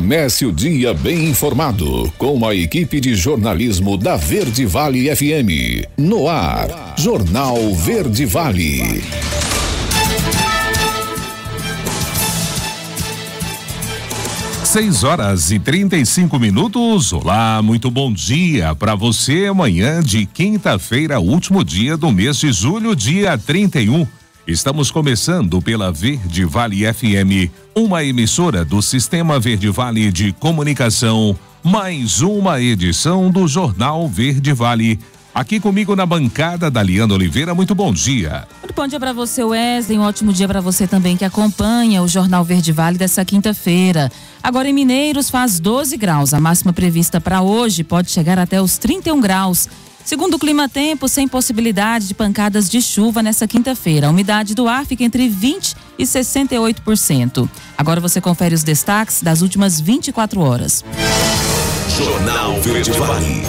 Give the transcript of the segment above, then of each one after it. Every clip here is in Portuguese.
Comece o dia bem informado com a equipe de jornalismo da Verde Vale FM. No ar, Jornal Verde Vale. Seis horas e 35 minutos. Olá, muito bom dia para você. Amanhã de quinta-feira, último dia do mês de julho, dia 31. Estamos começando pela Verde Vale FM, uma emissora do Sistema Verde Vale de Comunicação, mais uma edição do Jornal Verde Vale. Aqui comigo na bancada, Daliana Oliveira, muito bom dia. Muito bom dia para você, Wesley, um ótimo dia para você também que acompanha o Jornal Verde Vale dessa quinta-feira. Agora em Mineiros faz 12 graus, a máxima prevista para hoje pode chegar até os 31 graus. Segundo o Clima Tempo, sem possibilidade de pancadas de chuva nessa quinta-feira. A umidade do ar fica entre 20% e 68%. Agora você confere os destaques das últimas 24 horas. Jornal Verde Vale.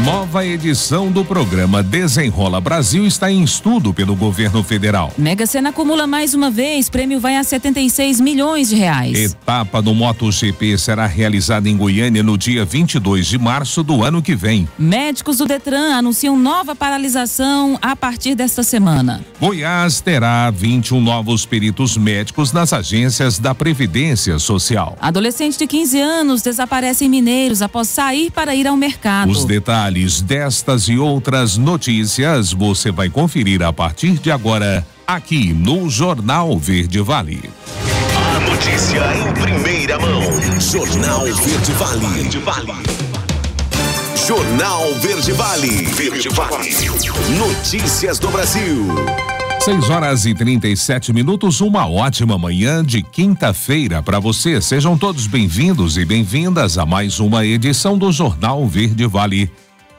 Nova edição do programa Desenrola Brasil está em estudo pelo governo federal. Mega Sena acumula mais uma vez, prêmio vai a 76 milhões de reais. Etapa do MotoGP será realizada em Goiânia no dia 22 de março do ano que vem. Médicos do Detran anunciam nova paralisação a partir desta semana. Goiás terá 21 novos peritos médicos nas agências da Previdência Social. Adolescente de 15 anos desaparece em Mineiros após sair para ir ao mercado. Os detalhes destas e outras notícias você vai conferir a partir de agora aqui no Jornal Verde Vale. A notícia em primeira mão. Jornal Verde Vale. Jornal Verde Vale. Verde Vale. Notícias do Brasil. 6 horas e 37 minutos, uma ótima manhã de quinta-feira para você. Sejam todos bem-vindos e bem-vindas a mais uma edição do Jornal Verde Vale.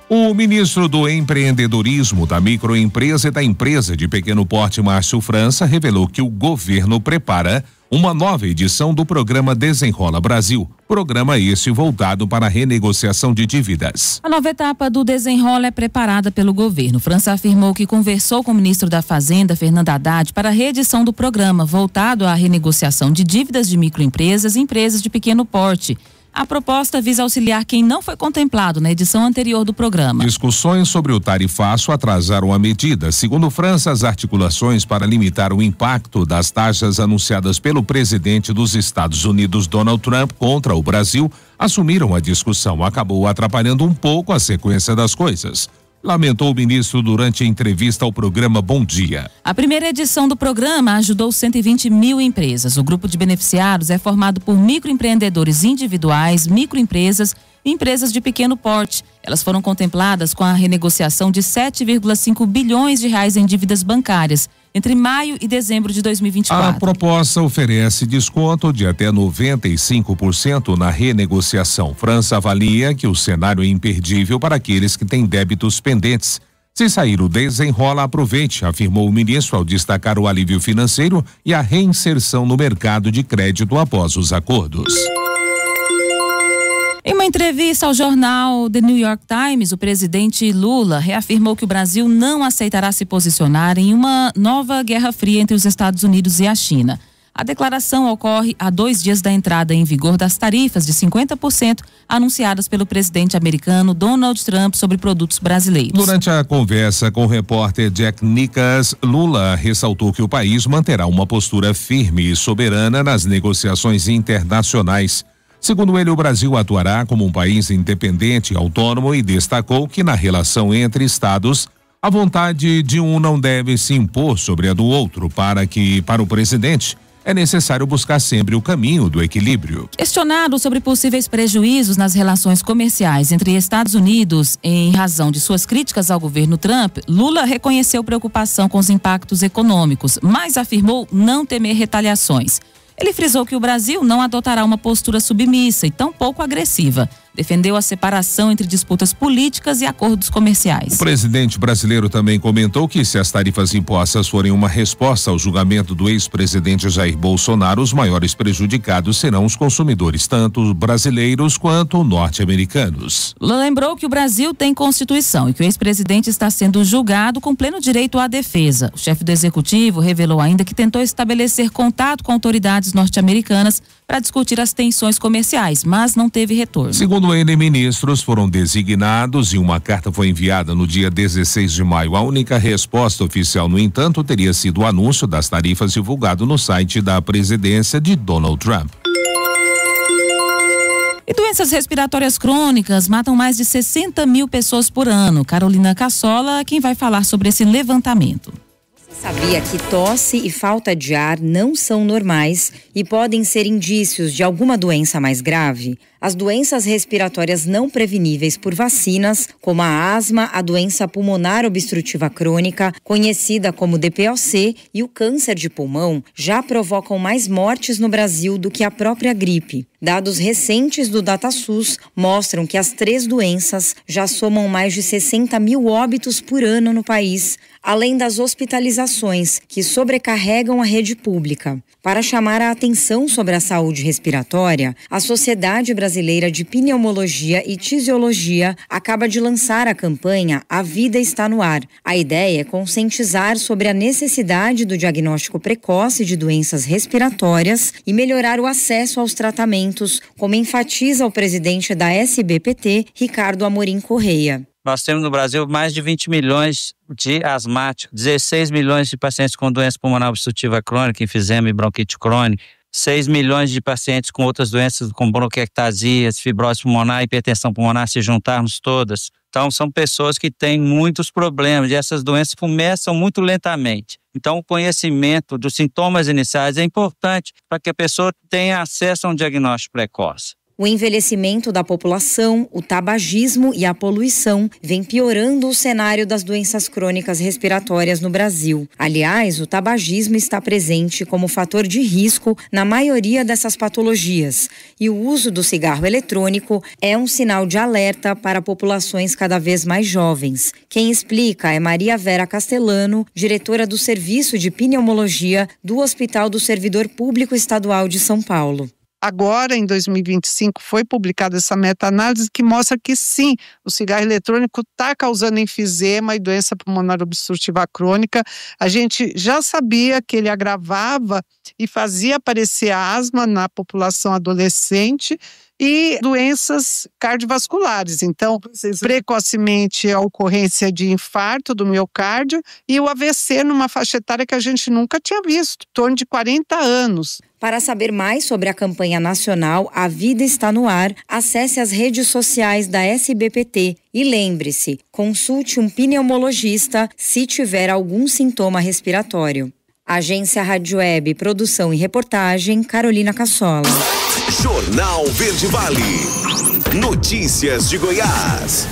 O ministro do Empreendedorismo, da Microempresa e da Empresa de Pequeno Porte, Márcio França, revelou que o governo prepara uma nova edição do programa Desenrola Brasil. Programa esse voltado para a renegociação de dívidas. A nova etapa do Desenrola é preparada pelo governo. França afirmou que conversou com o ministro da Fazenda, Fernando Haddad, para a reedição do programa voltado à renegociação de dívidas de microempresas e empresas de pequeno porte. A proposta visa auxiliar quem não foi contemplado na edição anterior do programa. Discussões sobre o tarifaço atrasaram a medida. Segundo França, as articulações para limitar o impacto das taxas anunciadas pelo presidente dos Estados Unidos, Donald Trump, contra o Brasil, assumiram a discussão. Acabou atrapalhando um pouco a sequência das coisas. Lamentou o ministro durante a entrevista ao programa Bom Dia. A primeira edição do programa ajudou 120 mil empresas. O grupo de beneficiários é formado por microempreendedores individuais, microempresas e empresas de pequeno porte. Elas foram contempladas com a renegociação de 7,5 bilhões de reais em dívidas bancárias entre maio e dezembro de 2024. A proposta oferece desconto de até 95% na renegociação. França avalia que o cenário é imperdível para aqueles que têm débitos pendentes. Se sair o Desenrola, aproveite, afirmou o ministro ao destacar o alívio financeiro e a reinserção no mercado de crédito após os acordos. Em uma entrevista ao jornal The New York Times, o presidente Lula reafirmou que o Brasil não aceitará se posicionar em uma nova guerra fria entre os Estados Unidos e a China. A declaração ocorre a 2 dias da entrada em vigor das tarifas de 50% anunciadas pelo presidente americano Donald Trump sobre produtos brasileiros. Durante a conversa com o repórter Jack Nickas, Lula ressaltou que o país manterá uma postura firme e soberana nas negociações internacionais. Segundo ele, o Brasil atuará como um país independente e autônomo e destacou que na relação entre estados, a vontade de um não deve se impor sobre a do outro, para o presidente é necessário buscar sempre o caminho do equilíbrio. Questionado sobre possíveis prejuízos nas relações comerciais entre Estados Unidos em razão de suas críticas ao governo Trump, Lula reconheceu preocupação com os impactos econômicos, mas afirmou não temer retaliações. Ele frisou que o Brasil não adotará uma postura submissa e tampouco agressiva. defendeu a separação entre disputas políticas e acordos comerciais. O presidente brasileiro também comentou que se as tarifas impostas forem uma resposta ao julgamento do ex-presidente Jair Bolsonaro, os maiores prejudicados serão os consumidores, tanto brasileiros quanto norte-americanos. Lula lembrou que o Brasil tem Constituição e que o ex-presidente está sendo julgado com pleno direito à defesa. O chefe do executivo revelou ainda que tentou estabelecer contato com autoridades norte-americanas para discutir as tensões comerciais, mas não teve retorno. Segundo ele, ministros foram designados e uma carta foi enviada no dia 16 de maio. A única resposta oficial, no entanto, teria sido o anúncio das tarifas divulgado no site da presidência de Donald Trump. E doenças respiratórias crônicas matam mais de 60 mil pessoas por ano. Carolina Cassola, quem vai falar sobre esse levantamento. Sabia que tosse e falta de ar não são normais e podem ser indícios de alguma doença mais grave? As doenças respiratórias não preveníveis por vacinas, como a asma, a doença pulmonar obstrutiva crônica, conhecida como DPOC, e o câncer de pulmão, já provocam mais mortes no Brasil do que a própria gripe. Dados recentes do DataSUS mostram que as 3 doenças já somam mais de 60 mil óbitos por ano no país, além das hospitalizações, que sobrecarregam a rede pública. Para chamar a atenção sobre a saúde respiratória, a Sociedade Brasileira de Pneumologia e Tisiologia acaba de lançar a campanha A Vida Está no Ar. A ideia é conscientizar sobre a necessidade do diagnóstico precoce de doenças respiratórias e melhorar o acesso aos tratamentos, como enfatiza o presidente da SBPT, Ricardo Amorim Correia. Nós temos no Brasil mais de 20 milhões de asmáticos, 16 milhões de pacientes com doença pulmonar obstrutiva crônica, enfisema e bronquite crônica, 6 milhões de pacientes com outras doenças como bronquiectasias, fibrose pulmonar, hipertensão pulmonar, se juntarmos todas. Então, são pessoas que têm muitos problemas e essas doenças começam muito lentamente. Então, o conhecimento dos sintomas iniciais é importante para que a pessoa tenha acesso a um diagnóstico precoce. O envelhecimento da população, o tabagismo e a poluição vem piorando o cenário das doenças crônicas respiratórias no Brasil. Aliás, o tabagismo está presente como fator de risco na maioria dessas patologias. E o uso do cigarro eletrônico é um sinal de alerta para populações cada vez mais jovens. Quem explica é Maria Vera Castellano, diretora do Serviço de Pneumologia do Hospital do Servidor Público Estadual de São Paulo. Agora, em 2025, foi publicada essa meta-análise que mostra que sim, o cigarro eletrônico está causando enfisema e doença pulmonar obstrutiva crônica. A gente já sabia que ele agravava e fazia aparecer asma na população adolescente e doenças cardiovasculares. Então, precocemente a ocorrência de infarto do miocárdio e o AVC numa faixa etária que a gente nunca tinha visto, em torno de 40 anos. Para saber mais sobre a campanha nacional A Vida Está no Ar, acesse as redes sociais da SBPT e lembre-se, consulte um pneumologista se tiver algum sintoma respiratório. Agência Rádio Web, produção e reportagem, Carolina Cassola. Jornal Verde Vale. Notícias de Goiás.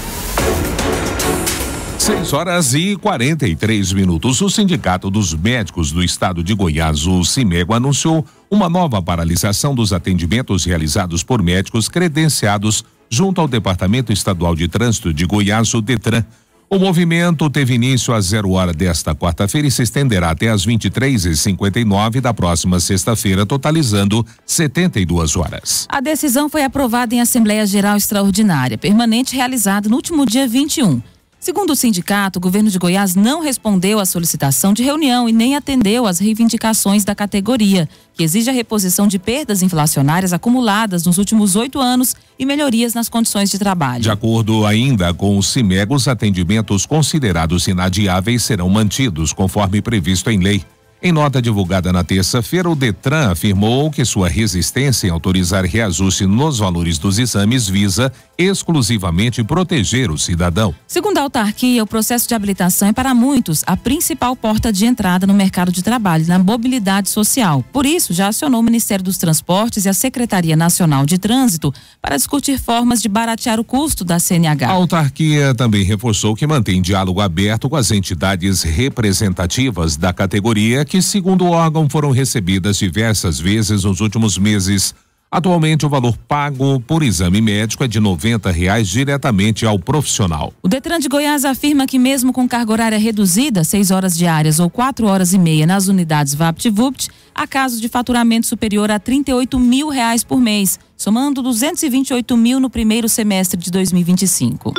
6h43. O Sindicato dos Médicos do Estado de Goiás, o Simego, anunciou uma nova paralisação dos atendimentos realizados por médicos credenciados junto ao Departamento Estadual de Trânsito de Goiás, o DETRAN. O movimento teve início às 0h desta quarta-feira e se estenderá até às 23h59 da próxima sexta-feira, totalizando 72 horas. A decisão foi aprovada em Assembleia Geral Extraordinária, permanente, realizada no último dia 21. Segundo o sindicato, o governo de Goiás não respondeu à solicitação de reunião e nem atendeu às reivindicações da categoria, que exige a reposição de perdas inflacionárias acumuladas nos últimos 8 anos e melhorias nas condições de trabalho. De acordo ainda com o Simego, os atendimentos considerados inadiáveis serão mantidos, conforme previsto em lei. Em nota divulgada na terça-feira, o DETRAN afirmou que sua resistência em autorizar reajuste nos valores dos exames visa exclusivamente proteger o cidadão. Segundo a autarquia, o processo de habilitação é para muitos a principal porta de entrada no mercado de trabalho, na mobilidade social. Por isso, já acionou o Ministério dos Transportes e a Secretaria Nacional de Trânsito para discutir formas de baratear o custo da CNH. A autarquia também reforçou que mantém diálogo aberto com as entidades representativas da categoria, que, segundo o órgão, foram recebidas diversas vezes nos últimos meses. Atualmente, o valor pago por exame médico é de R$90 diretamente ao profissional. O Detran de Goiás afirma que mesmo com carga horária reduzida, 6 horas diárias ou 4 horas e meia nas unidades VaptVupt, há casos de faturamento superior a R$38 mil por mês, somando 228 mil no primeiro semestre de 2025.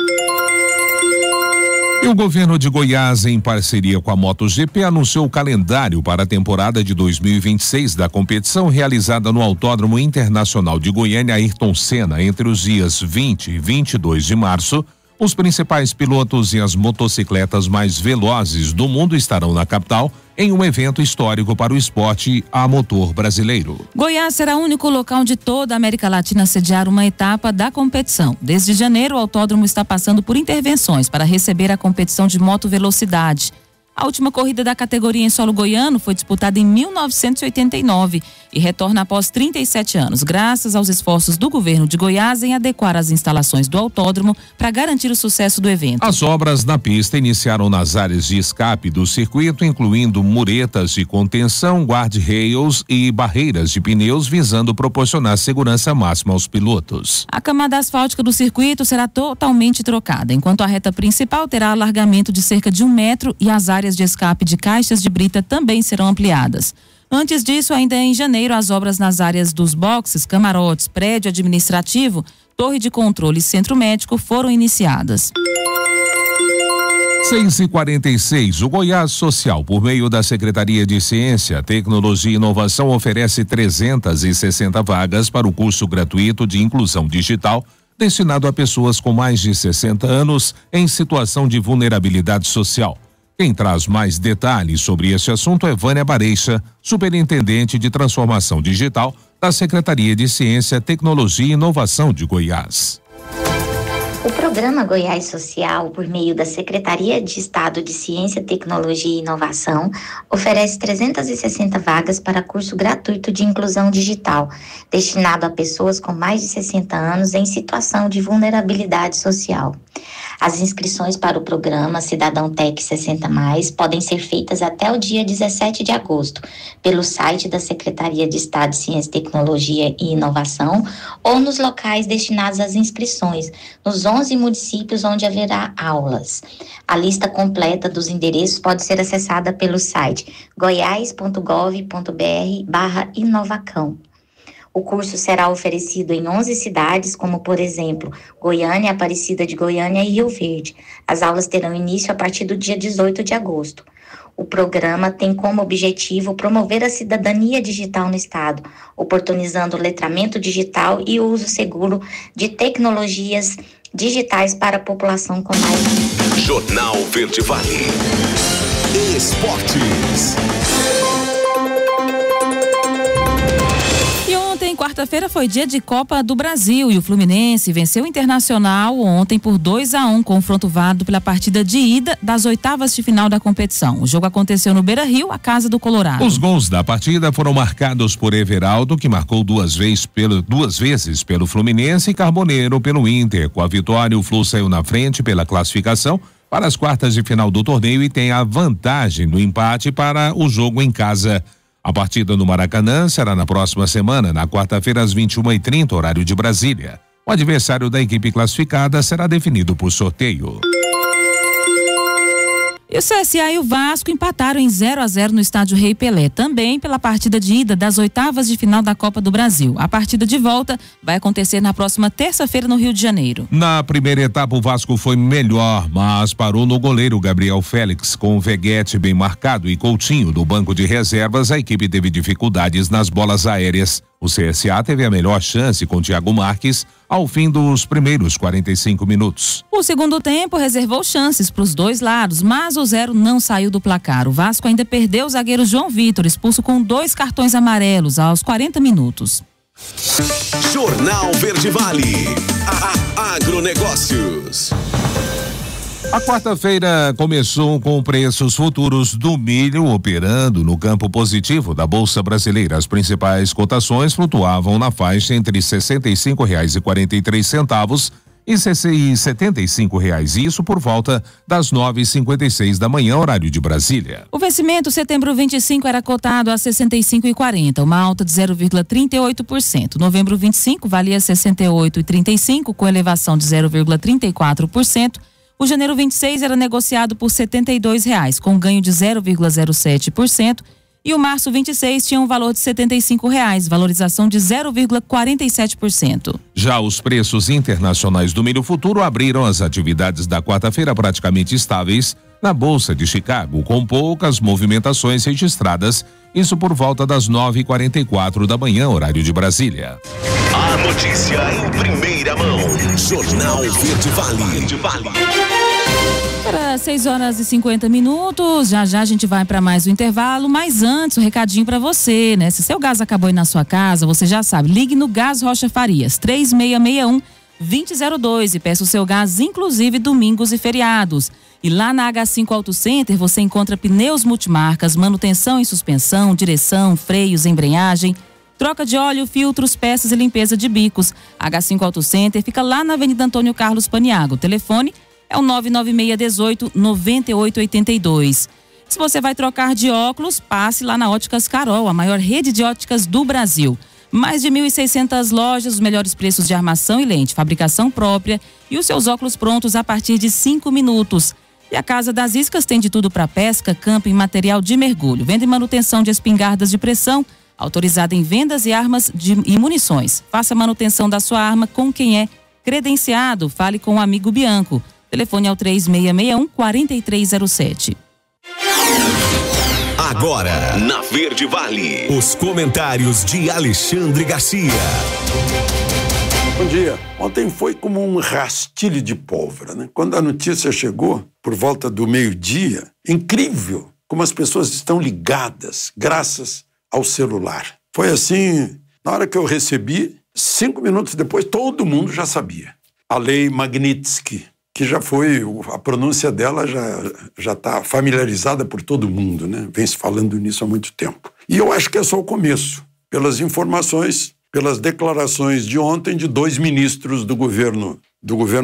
E o governo de Goiás, em parceria com a MotoGP, anunciou o calendário para a temporada de 2026 da competição realizada no Autódromo Internacional de Goiânia Ayrton Senna entre os dias 20 e 22 de março. Os principais pilotos e as motocicletas mais velozes do mundo estarão na capital em um evento histórico para o esporte a motor brasileiro. Goiás será o único local de toda a América Latina a sediar uma etapa da competição. Desde janeiro, o autódromo está passando por intervenções para receber a competição de moto velocidade. A última corrida da categoria em solo goiano foi disputada em 1989 e retorna após 37 anos, graças aos esforços do governo de Goiás em adequar as instalações do autódromo para garantir o sucesso do evento. As obras na pista iniciaram nas áreas de escape do circuito, incluindo muretas de contenção, guardrails e barreiras de pneus, visando proporcionar segurança máxima aos pilotos. A camada asfáltica do circuito será totalmente trocada, enquanto a reta principal terá alargamento de cerca de 1 metro e as áreas de escape de caixas de brita também serão ampliadas. Antes disso, ainda em janeiro, as obras nas áreas dos boxes, camarotes, prédio administrativo, torre de controle e centro médico foram iniciadas. 6h46, o Goiás Social, por meio da Secretaria de Ciência, Tecnologia e Inovação, oferece 360 vagas para o curso gratuito de inclusão digital destinado a pessoas com mais de 60 anos em situação de vulnerabilidade social. Quem traz mais detalhes sobre esse assunto é Vânia Bareixa, superintendente de transformação digital da Secretaria de Ciência, Tecnologia e Inovação de Goiás. O programa Goiás Social, por meio da Secretaria de Estado de Ciência, Tecnologia e Inovação, oferece 360 vagas para curso gratuito de inclusão digital, destinado a pessoas com mais de 60 anos em situação de vulnerabilidade social. As inscrições para o programa Cidadão Tech 60+, podem ser feitas até o dia 17 de agosto, pelo site da Secretaria de Estado de Ciência, Tecnologia e Inovação ou nos locais destinados às inscrições, nos 11 municípios onde haverá aulas. A lista completa dos endereços pode ser acessada pelo site goiás.gov.br/inovacão. O curso será oferecido em 11 cidades, como, por exemplo, Goiânia, Aparecida de Goiânia e Rio Verde. As aulas terão início a partir do dia 18 de agosto. O programa tem como objetivo promover a cidadania digital no Estado, oportunizando o letramento digital e o uso seguro de tecnologias digitais para a população com mais. Jornal Verde Vale. Esportes. Quarta-feira foi dia de Copa do Brasil e o Fluminense venceu o Internacional ontem por 2-1, confronto válido pela partida de ida das oitavas de final da competição. O jogo aconteceu no Beira-Rio, a casa do Colorado. Os gols da partida foram marcados por Everaldo, que marcou duas vezes pelo Fluminense, e Carboneiro pelo Inter. Com a vitória, o Flu saiu na frente pela classificação para as quartas de final do torneio e tem a vantagem do empate para o jogo em casa. A partida no Maracanã será na próxima semana, na quarta-feira, às 21h30, horário de Brasília. O adversário da equipe classificada será definido por sorteio. E o CSA e o Vasco empataram em 0-0 no estádio Rei Pelé, também pela partida de ida das oitavas de final da Copa do Brasil. A partida de volta vai acontecer na próxima terça-feira no Rio de Janeiro. Na primeira etapa, o Vasco foi melhor, mas parou no goleiro Gabriel Félix. Com o Veguete bem marcado e Coutinho do banco de reservas, a equipe teve dificuldades nas bolas aéreas. O CSA teve a melhor chance com Thiago Marques ao fim dos primeiros 45 minutos. O segundo tempo reservou chances para os dois lados, mas o 0 não saiu do placar. O Vasco ainda perdeu o zagueiro João Vitor, expulso com 2 cartões amarelos aos 40 minutos. Jornal Verde Vale. Agronegócios. A quarta-feira começou com preços futuros do milho operando no campo positivo da Bolsa Brasileira. As principais cotações flutuavam na faixa entre R$ 65,43 e R$75, isso por volta das 9h56 da manhã, horário de Brasília. O vencimento setembro 25 era cotado a 65,40, uma alta de 0,38%. Novembro 25 valia 68,35, com elevação de 0,34%. O janeiro 26 era negociado por R$72, com ganho de 0,07%. E o março 26 tinha um valor de R$75, valorização de 0,47%. Já os preços internacionais do milho futuro abriram as atividades da quarta-feira praticamente estáveis na Bolsa de Chicago, com poucas movimentações registradas, isso por volta das 9h44 da manhã, horário de Brasília. A notícia em primeira mão. Jornal Verde Vale. Para 6h50, já a gente vai para mais um intervalo, mas antes um recadinho para você, né? Se seu gás acabou aí na sua casa, você já sabe, ligue no Gás Rocha Farias, 3661-2002 e peça o seu gás, inclusive domingos e feriados. E lá na H5 Auto Center você encontra pneus multimarcas, manutenção e suspensão, direção, freios, embreagem, troca de óleo, filtros, peças e limpeza de bicos. H5 Auto Center fica lá na Avenida Antônio Carlos Paniago. O telefone é o 99618-9882. Se você vai trocar de óculos, passe lá na Óticas Carol, a maior rede de óticas do Brasil. Mais de 1.600 lojas, os melhores preços de armação e lente, fabricação própria e os seus óculos prontos a partir de 5 minutos. E a Casa das Iscas tem de tudo para pesca, camping, material de mergulho, venda e manutenção de espingardas de pressão, autorizada em vendas e armas e munições. Faça a manutenção da sua arma com quem é credenciado. Fale com o amigo Bianco. O telefone é o 3661-4307. Agora, na Verde Vale, os comentários de Alexandre Garcia. Bom dia. Ontem foi como um rastilho de pólvora, né? Quando a notícia chegou, por volta do meio-dia, incrível como as pessoas estão ligadas, graças ao celular. Foi assim, na hora que eu recebi, 5 minutos depois, todo mundo já sabia. A lei Magnitsky, que já foi, a pronúncia dela já está familiarizada por todo mundo, né? Vem se falando nisso há muito tempo. E eu acho que é só o começo, pelas informações, pelas declarações de ontem de 2 ministros do governo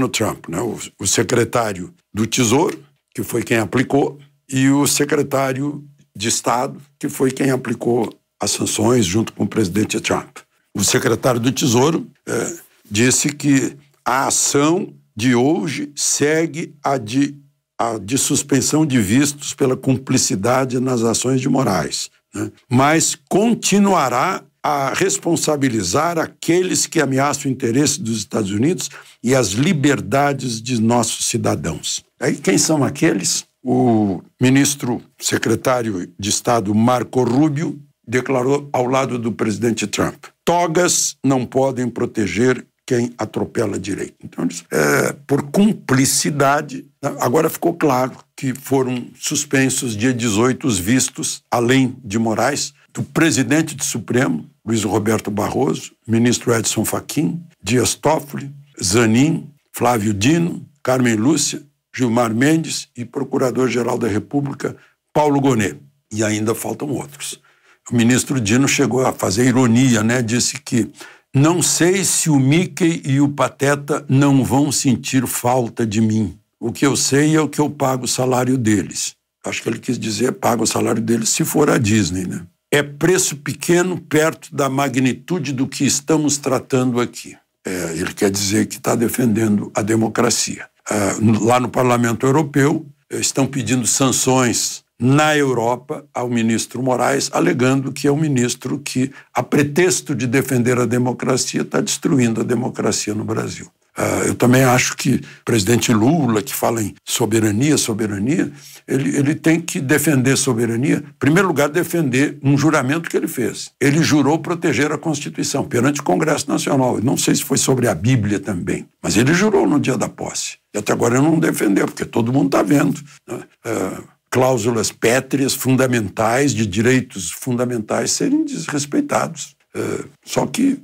Trump, né? O secretário do Tesouro, que foi quem aplicou, e o secretário de Estado, que foi quem aplicou as sanções junto com o presidente Trump. O secretário do Tesouro disse que a ação de hoje segue a de suspensão de vistos pela cumplicidade nas ações de Moraes, né? Mas continuará a responsabilizar aqueles que ameaçam o interesse dos Estados Unidos e as liberdades de nossos cidadãos. Aí quem são aqueles? O secretário de Estado Marco Rubio declarou ao lado do presidente Trump: togas não podem proteger quem atropela direito. Então, por cumplicidade, agora ficou claro que foram suspensos dia 18 os vistos, além de Moraes, do presidente do Supremo, Luiz Roberto Barroso, ministro Edson Fachin, Dias Toffoli, Zanin, Flávio Dino, Carmen Lúcia, Gilmar Mendes e Procurador-Geral da República, Paulo Gonet. E ainda faltam outros. O ministro Dino chegou a fazer ironia, né? Disse que não sei se o Mickey e o Pateta não vão sentir falta de mim. O que eu sei é o que eu pago o salário deles. Acho que ele quis dizer pago o salário deles se for a Disney, né? É preço pequeno perto da magnitude do que estamos tratando aqui. Ele quer dizer que está defendendo a democracia. Lá no Parlamento Europeu, estão pedindo sanções na Europa ao ministro Moraes, alegando que é um ministro que, a pretexto de defender a democracia, está destruindo a democracia no Brasil. Eu também acho que o presidente Lula, que fala em soberania, ele tem que defender soberania, em primeiro lugar, defender um juramento que ele fez. Ele jurou proteger a Constituição perante o Congresso Nacional. Eu não sei se foi sobre a Bíblia também, mas ele jurou no dia da posse. E até agora ele não defendeu, porque todo mundo está vendo, né? Cláusulas pétreas, fundamentais, de direitos fundamentais serem desrespeitados. Só que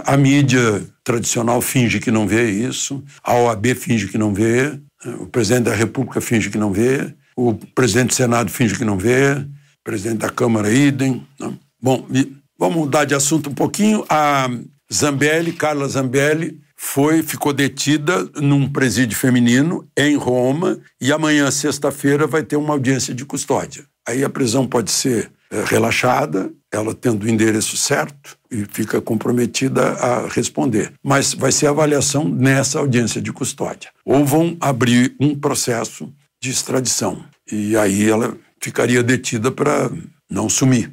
a mídia tradicional finge que não vê isso, a OAB finge que não vê, o presidente da República finge que não vê, o presidente do Senado finge que não vê, o presidente da Câmara idem. Né? Bom, vamos mudar de assunto um pouquinho. A Carla Zambelli, ficou detida num presídio feminino em Roma e amanhã, sexta-feira, vai ter uma audiência de custódia. Aí a prisão pode ser relaxada, ela tendo o endereço certo e fica comprometida a responder. Mas vai ser avaliação nessa audiência de custódia. Ou vão abrir um processo de extradição. E aí ela ficaria detida para não sumir.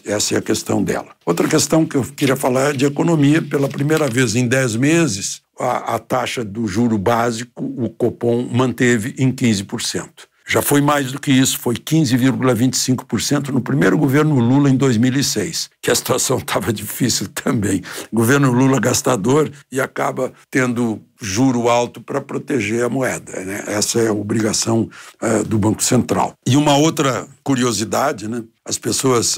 Essa é a questão dela. Outra questão que eu queria falar é de economia. Pela primeira vez em 10 meses, a taxa do juro básico, o Copom manteve em 15%. Já foi mais do que isso, foi 15,25% no primeiro governo Lula em 2006, que a situação estava difícil também. Governo Lula gastador e acaba tendo juro alto para proteger a moeda, né? Essa é a obrigação do Banco Central. E uma outra curiosidade, né? As pessoas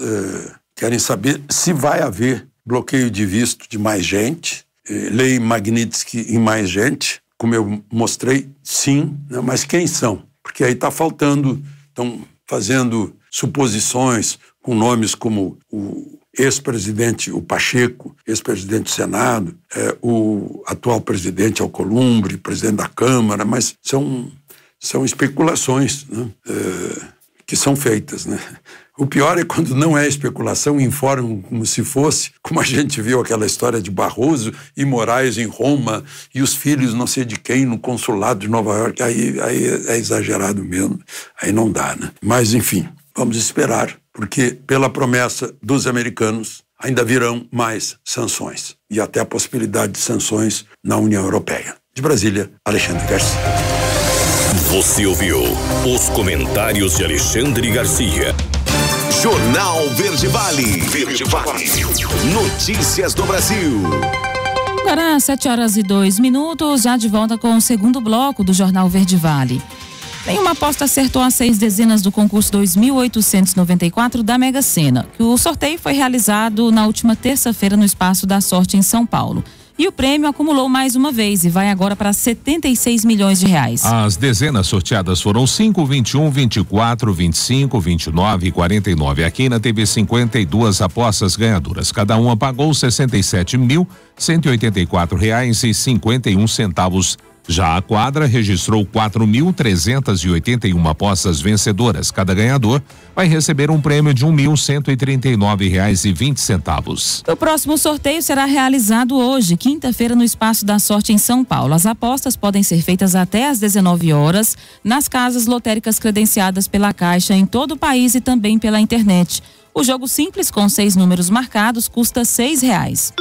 querem saber se vai haver bloqueio de visto de mais gente, lei Magnitsky em mais gente, como eu mostrei, sim, né? Mas quem são? Porque aí está faltando, estão fazendo suposições com nomes como o ex-presidente, o Pacheco, ex-presidente do Senado, o atual presidente Alcolumbre, presidente da Câmara, mas são especulações, né? Que são feitas, né? O pior é quando não é especulação, informam como se fosse, como a gente viu aquela história de Barroso e Moraes em Roma e os filhos não sei de quem no consulado de Nova York. Aí é exagerado mesmo, aí não dá, né? Mas, enfim, vamos esperar, porque pela promessa dos americanos ainda virão mais sanções e até a possibilidade de sanções na União Europeia. De Brasília, Alexandre Garcia. Você ouviu os comentários de Alexandre Garcia. Jornal Verde Vale. Notícias do Brasil. Agora, 7h02, já de volta com o segundo bloco do Jornal Verde Vale. Nenhuma aposta acertou as 6 dezenas do concurso 2.894 da Mega Sena. O sorteio foi realizado na última terça-feira no Espaço da Sorte em São Paulo. E o prêmio acumulou mais uma vez e vai agora para 76 milhões de reais. As dezenas sorteadas foram 5, 21, 24, 25, 29 e 49. A Quina teve 52 apostas ganhadoras. Cada uma pagou R$67.184,51. Já a quadra registrou 4.381 apostas vencedoras. Cada ganhador vai receber um prêmio de R$1.139,20. O próximo sorteio será realizado hoje, quinta-feira, no Espaço da Sorte em São Paulo. As apostas podem ser feitas até às 19 horas nas casas lotéricas credenciadas pela Caixa em todo o país e também pela internet. O jogo simples com 6 números marcados custa R$6.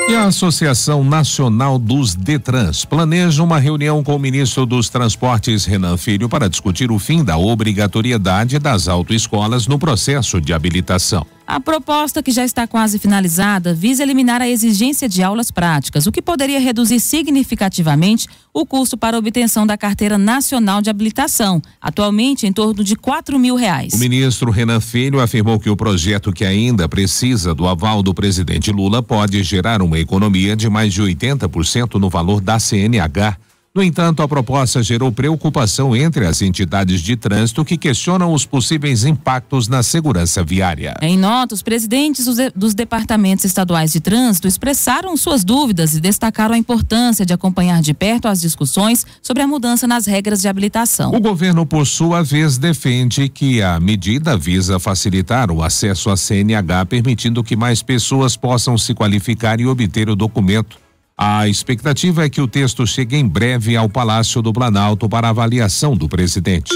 E a Associação Nacional dos Detrans planeja uma reunião com o ministro dos Transportes, Renan Filho, para discutir o fim da obrigatoriedade das autoescolas no processo de habilitação. A proposta, que já está quase finalizada, visa eliminar a exigência de aulas práticas, o que poderia reduzir significativamente o custo para a obtenção da Carteira Nacional de Habilitação, atualmente em torno de R$4.000. O ministro Renan Filho afirmou que o projeto, que ainda precisa do aval do presidente Lula, pode gerar uma economia de mais de 80% no valor da CNH. No entanto, a proposta gerou preocupação entre as entidades de trânsito que questionam os possíveis impactos na segurança viária. Em nota, os presidentes dos departamentos estaduais de trânsito expressaram suas dúvidas e destacaram a importância de acompanhar de perto as discussões sobre a mudança nas regras de habilitação. O governo, por sua vez, defende que a medida visa facilitar o acesso à CNH, permitindo que mais pessoas possam se qualificar e obter o documento. A expectativa é que o texto chegue em breve ao Palácio do Planalto para avaliação do presidente.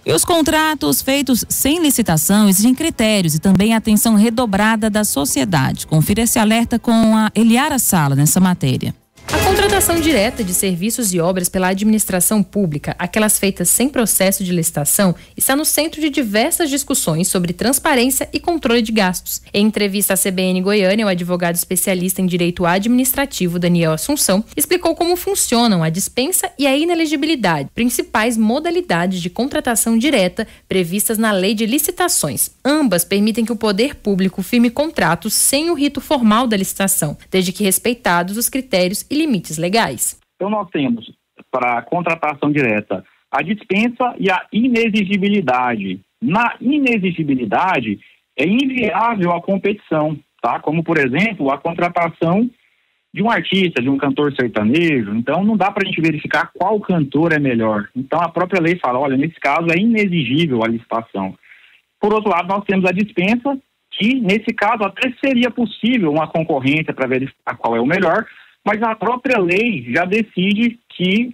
E os contratos feitos sem licitação exigem critérios e também atenção redobrada da sociedade. Confira esse alerta com a Eliara Sala nessa matéria. A contratação direta de serviços e obras pela administração pública, aquelas feitas sem processo de licitação, está no centro de diversas discussões sobre transparência e controle de gastos. Em entrevista à CBN Goiânia, o advogado especialista em direito administrativo Daniel Assunção explicou como funcionam a dispensa e a inelegibilidade, principais modalidades de contratação direta previstas na Lei de Licitações. Ambas permitem que o poder público firme contratos sem o rito formal da licitação, desde que respeitados os critérios e limites legais. Então nós temos, para a contratação direta, a dispensa e a inexigibilidade. Na inexigibilidade, é inviável a competição, tá? Como, por exemplo, a contratação de um artista, de um cantor sertanejo. Então, não dá para a gente verificar qual cantor é melhor. Então, a própria lei fala, olha, nesse caso é inexigível a licitação. Por outro lado, nós temos a dispensa, que nesse caso até seria possível uma concorrência para verificar qual é o melhor, mas a própria lei já decide que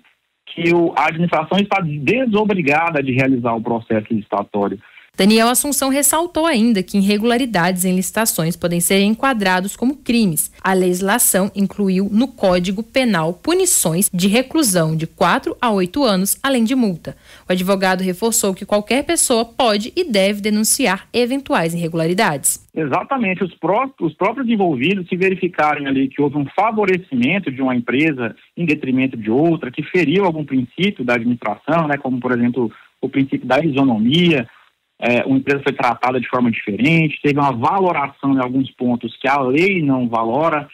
a administração está desobrigada de realizar o processo licitatório. Daniel Assunção ressaltou ainda que irregularidades em licitações podem ser enquadrados como crimes. A legislação incluiu no Código Penal punições de reclusão de 4 a 8 anos, além de multa. O advogado reforçou que qualquer pessoa pode e deve denunciar eventuais irregularidades. Exatamente, os próprios envolvidos, se verificarem ali que houve um favorecimento de uma empresa em detrimento de outra, que feriu algum princípio da administração, né, como por exemplo o princípio da isonomia, uma empresa foi tratada de forma diferente, teve uma valoração em alguns pontos que a lei não valora.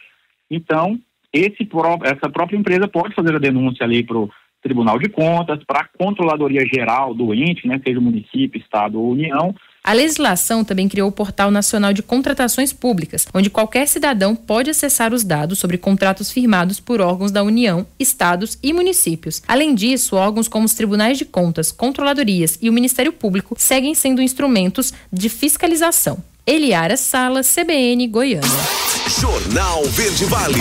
Então, essa própria empresa pode fazer a denúncia ali para o Tribunal de Contas, para a Controladoria Geral do ente, né, seja o município, estado ou União. A legislação também criou o Portal Nacional de Contratações Públicas, onde qualquer cidadão pode acessar os dados sobre contratos firmados por órgãos da União, estados e municípios. Além disso, órgãos como os Tribunais de Contas, Controladorias e o Ministério Público seguem sendo instrumentos de fiscalização. Eliara Sala, CBN, Goiânia. Jornal Verde Vale.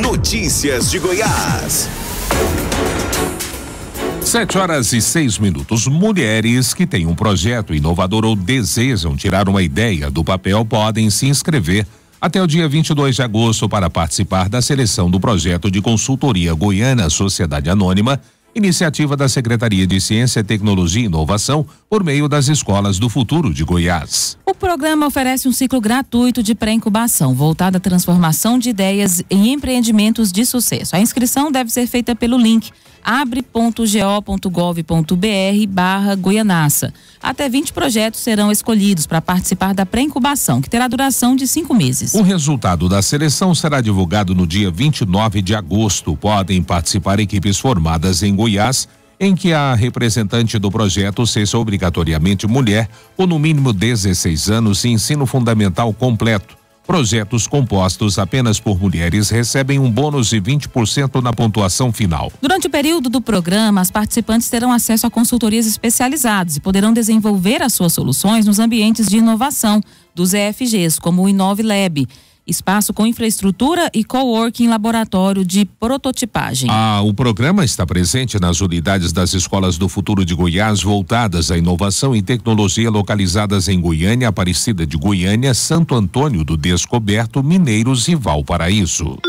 Notícias de Goiás. 7h06. Mulheres que têm um projeto inovador ou desejam tirar uma ideia do papel podem se inscrever até o dia 22 de agosto para participar da seleção do projeto de consultoria Goiana Sociedade Anônima, iniciativa da Secretaria de Ciência, Tecnologia e Inovação por meio das Escolas do Futuro de Goiás. O programa oferece um ciclo gratuito de pré-incubação voltado à transformação de ideias em empreendimentos de sucesso. A inscrição deve ser feita pelo link abre.go.gov.br/Goianaça. Até 20 projetos serão escolhidos para participar da pré-incubação, que terá duração de 5 meses. O resultado da seleção será divulgado no dia 29 de agosto. Podem participar equipes formadas em Goiás, em que a representante do projeto seja obrigatoriamente mulher, ou no mínimo 16 anos e ensino fundamental completo. Projetos compostos apenas por mulheres recebem um bônus de 20% na pontuação final. Durante o período do programa, as participantes terão acesso a consultorias especializadas e poderão desenvolver as suas soluções nos ambientes de inovação dos EFGs, como o Inove Lab, espaço com infraestrutura e coworking laboratório de prototipagem. O programa está presente nas unidades das Escolas do Futuro de Goiás voltadas à inovação e tecnologia localizadas em Goiânia, Aparecida de Goiânia, Santo Antônio do Descoberto, Mineiros e Valparaíso.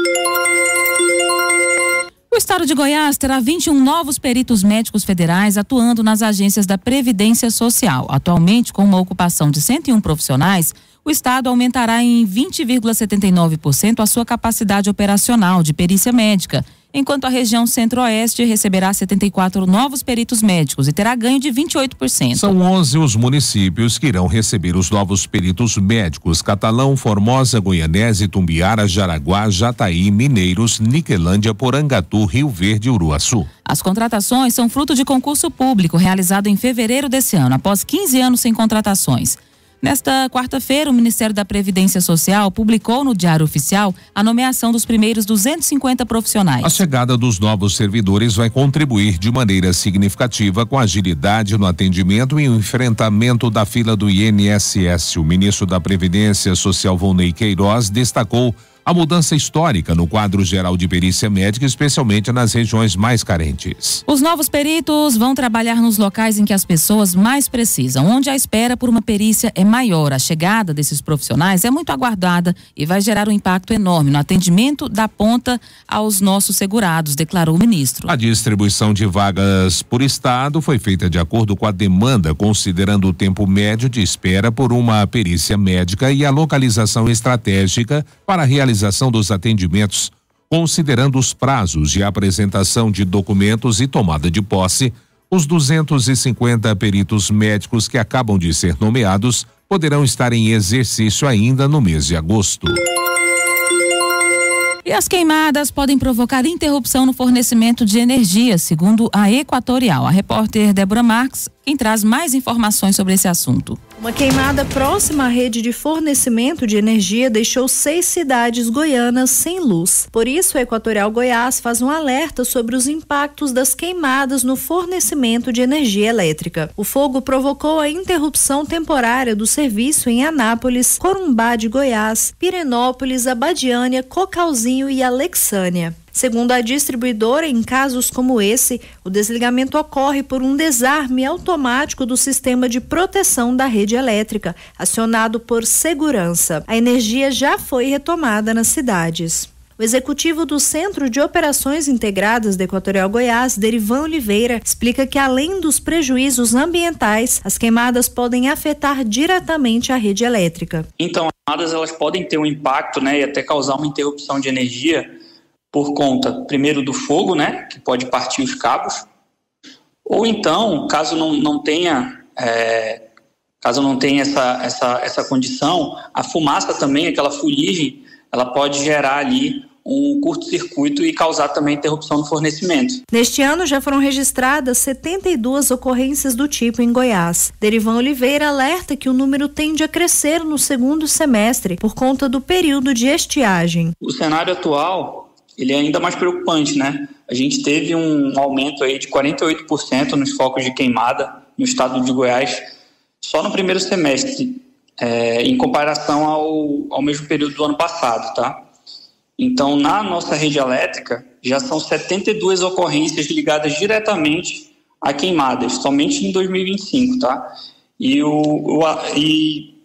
O estado de Goiás terá 21 novos peritos médicos federais atuando nas agências da Previdência Social. Atualmente, com uma ocupação de 101 profissionais, o estado aumentará em 20,79% a sua capacidade operacional de perícia médica, enquanto a região Centro-Oeste receberá 74 novos peritos médicos e terá ganho de 28%. São 11 os municípios que irão receber os novos peritos médicos: Catalão, Formosa, Goianese, Tumbiara, Jaraguá, Jataí, Mineiros, Niquelândia, Porangatu, Rio Verde e Uruaçu. As contratações são fruto de concurso público realizado em fevereiro desse ano, após 15 anos sem contratações. Nesta quarta-feira, o Ministério da Previdência Social publicou no Diário Oficial a nomeação dos primeiros 250 profissionais. A chegada dos novos servidores vai contribuir de maneira significativa com agilidade no atendimento e o enfrentamento da fila do INSS. O ministro da Previdência Social, Volney Queiroz, destacou a mudança histórica no quadro geral de perícia médica, especialmente nas regiões mais carentes. Os novos peritos vão trabalhar nos locais em que as pessoas mais precisam, onde a espera por uma perícia é maior. A chegada desses profissionais é muito aguardada e vai gerar um impacto enorme no atendimento da ponta aos nossos segurados, declarou o ministro. A distribuição de vagas por estado foi feita de acordo com a demanda, considerando o tempo médio de espera por uma perícia médica e a localização estratégica para a realização dos atendimentos, considerando os prazos de apresentação de documentos e tomada de posse. Os 250 peritos médicos que acabam de ser nomeados poderão estar em exercício ainda no mês de agosto. E as queimadas podem provocar interrupção no fornecimento de energia, segundo a Equatorial. A repórter Débora Marques Quem traz mais informações sobre esse assunto? Uma queimada próxima à rede de fornecimento de energia deixou 6 cidades goianas sem luz. Por isso, a Equatorial Goiás faz um alerta sobre os impactos das queimadas no fornecimento de energia elétrica. O fogo provocou a interrupção temporária do serviço em Anápolis, Corumbá de Goiás, Pirenópolis, Abadiânia, Cocalzinho e Alexânia. Segundo a distribuidora, em casos como esse, o desligamento ocorre por um desarme automático do sistema de proteção da rede elétrica, acionado por segurança. A energia já foi retomada nas cidades. O executivo do Centro de Operações Integradas da Equatorial Goiás, Derivan Oliveira, explica que além dos prejuízos ambientais, as queimadas podem afetar diretamente a rede elétrica. Então, as queimadas elas podem ter um impacto, e até causar uma interrupção de energia por conta, primeiro, do fogo, que pode partir os cabos, ou então, caso não tenha essa condição, a fumaça também, aquela fuligem, ela pode gerar ali um curto-circuito e causar também interrupção no fornecimento. Neste ano já foram registradas 72 ocorrências do tipo em Goiás. Derivan Oliveira alerta que o número tende a crescer no segundo semestre por conta do período de estiagem. O cenário atual ele é ainda mais preocupante, A gente teve um aumento aí de 48% nos focos de queimada no estado de Goiás só no primeiro semestre, em comparação ao mesmo período do ano passado, tá? Então, na nossa rede elétrica, já são 72 ocorrências ligadas diretamente a queimadas, somente em 2025, tá? E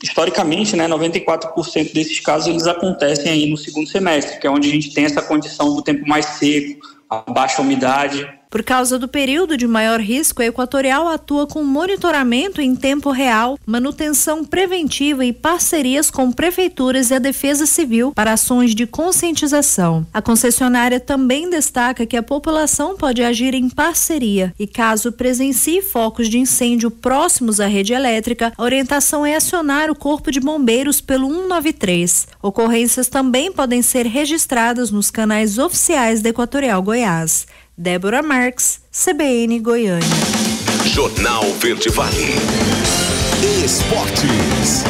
historicamente, 94% desses casos eles acontecem aí no segundo semestre, que é onde a gente tem essa condição do tempo mais seco, a baixa umidade. Por causa do período de maior risco, a Equatorial atua com monitoramento em tempo real, manutenção preventiva e parcerias com prefeituras e a Defesa Civil para ações de conscientização. A concessionária também destaca que a população pode agir em parceria e, caso presencie focos de incêndio próximos à rede elétrica, a orientação é acionar o Corpo de Bombeiros pelo 193. Ocorrências também podem ser registradas nos canais oficiais da Equatorial Goiás. Débora Marques, CBN Goiânia. Jornal Verde Vale. Esportes.